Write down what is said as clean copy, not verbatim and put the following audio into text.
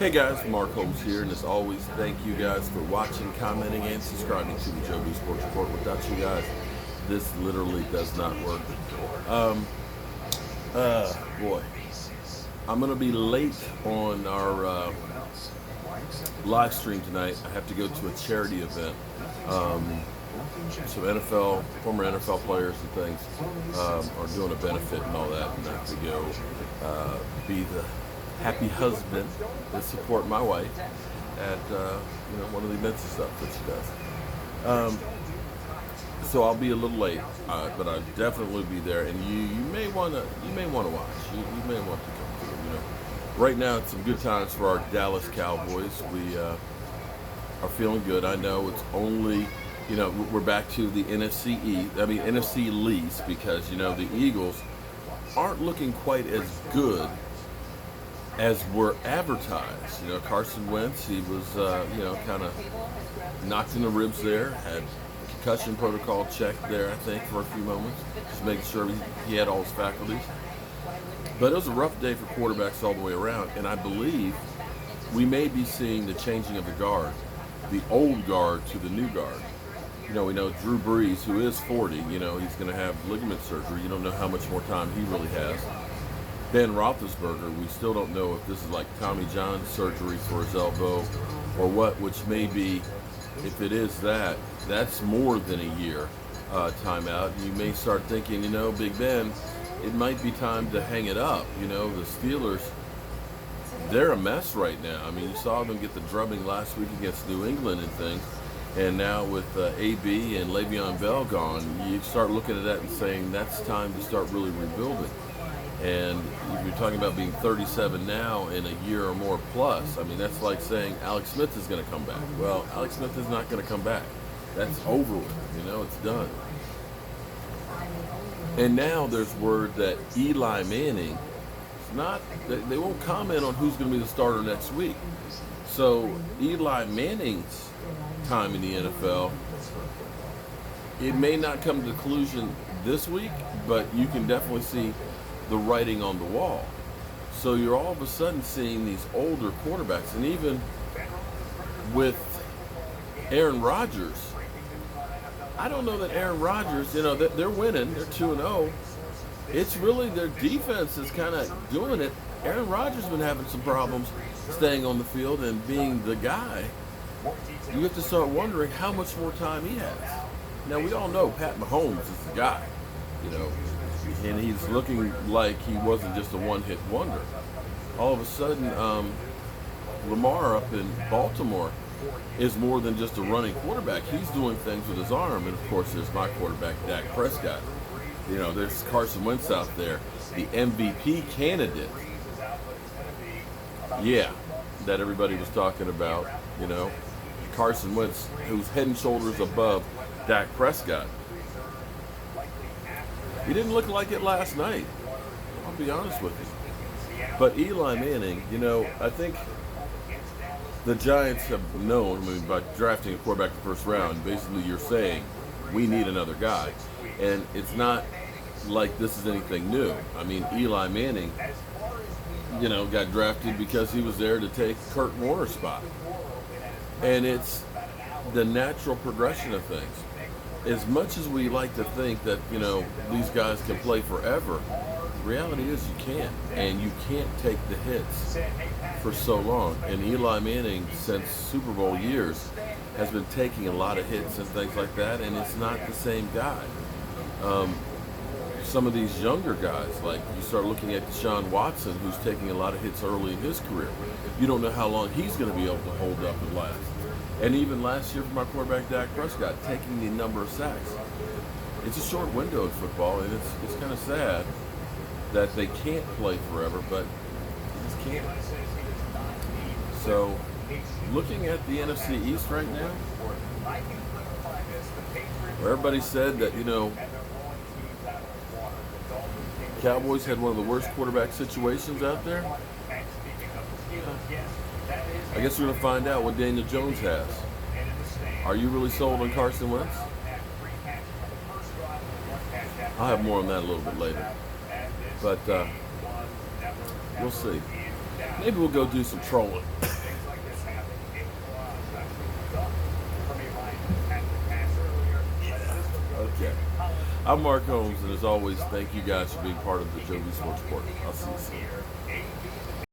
Hey guys, Mark Holmes here, and as always, thank you guys for watching, commenting, and subscribing to the Joe B Sports Report. Without you guys, this literally does not work. Um, Boy, I'm gonna be late on our live stream tonight. I have to go to a charity event. Um, some NFL, former NFL players and things are doing a benefit and all that, and I have to go be the happy husband and support my wife at one of the events and stuff that she does. So I'll be a little late, but I'll definitely be there, and you may wanna watch. You may want to come through. Right now it's some good times for our Dallas Cowboys. We are feeling good. I know it's only. We're back to the NFC least, because the Eagles aren't looking quite as good as were advertised. Carson Wentz, he was kind of knocked in the ribs there, had concussion protocol checked there, I think, for a few moments, just making sure he had all his faculties. But it was a rough day for quarterbacks all the way around, and I believe we may be seeing the changing of the guard, the old guard to the new guard. We know Drew Brees, who is 40, he's going to have ligament surgery. You don't know how much more time he really has. Ben Roethlisberger, we still don't know if this is like Tommy John surgery for his elbow or what, which may be, if it is that, that's more than a year timeout. You may start thinking, Big Ben, it might be time to hang it up. The Steelers, they're a mess right now. You saw them get the drubbing last week against New England and things. And now with AB and Le'Veon Bell gone, you start looking at that and saying that's time to start really rebuilding. And if you're talking about being 37 now in a year or more plus, that's like saying Alex Smith is going to come back. Well, Alex Smith is not going to come back. That's over with. It's done. And now there's word that Eli Manning is not, they won't comment on who's going to be the starter next week. So Eli Manning's time in the NFL, it may not come to the conclusion this week, but you can definitely see the writing on the wall. So you're all of a sudden seeing these older quarterbacks, and even with Aaron Rodgers, I don't know that Aaron Rodgers, they're winning, they're 2-0. It's really their defense is kind of doing it. Aaron Rodgers has been having some problems staying on the field and being the guy. You have to start wondering how much more time he has. Now, we all know Pat Mahomes is the guy, and he's looking like he wasn't just a one-hit wonder. All of a sudden, Lamar up in Baltimore is more than just a running quarterback. He's doing things with his arm, and of course, there's my quarterback, Dak Prescott. There's Carson Wentz out there, the MVP candidate. Yeah, that everybody was talking about, Carson Wentz, who's head and shoulders above Dak Prescott. He didn't look like it last night, I'll be honest with you. But Eli Manning, I think the Giants have known, by drafting a quarterback in the first round, basically you're saying, we need another guy. And it's not like this is anything new. Eli Manning, got drafted because he was there to take Kurt Warner's spot. And it's the natural progression of things. As much as we like to think that, these guys can play forever, the reality is you can't. And you can't take the hits for so long. And Eli Manning, since Super Bowl years, has been taking a lot of hits and things like that, and it's not the same guy. Some of these younger guys, like you start looking at Deshaun Watson, who's taking a lot of hits early in his career. You don't know how long he's going to be able to hold up and last. And even last year for my quarterback, Dak Prescott, taking the number of sacks. It's a short window in football, and it's kind of sad that they can't play forever, but they just can't. So, looking at the NFC East right now, where everybody said that, Cowboys had one of the worst quarterback situations out there. I guess we're going to find out what Daniel Jones has. Are you really sold on Carson Wentz? I'll have more on that a little bit later. But we'll see. Maybe we'll go do some trolling. Okay. I'm Mark Holmes, and as always, thank you guys for being part of the Joby Sports Report. I'll see you soon.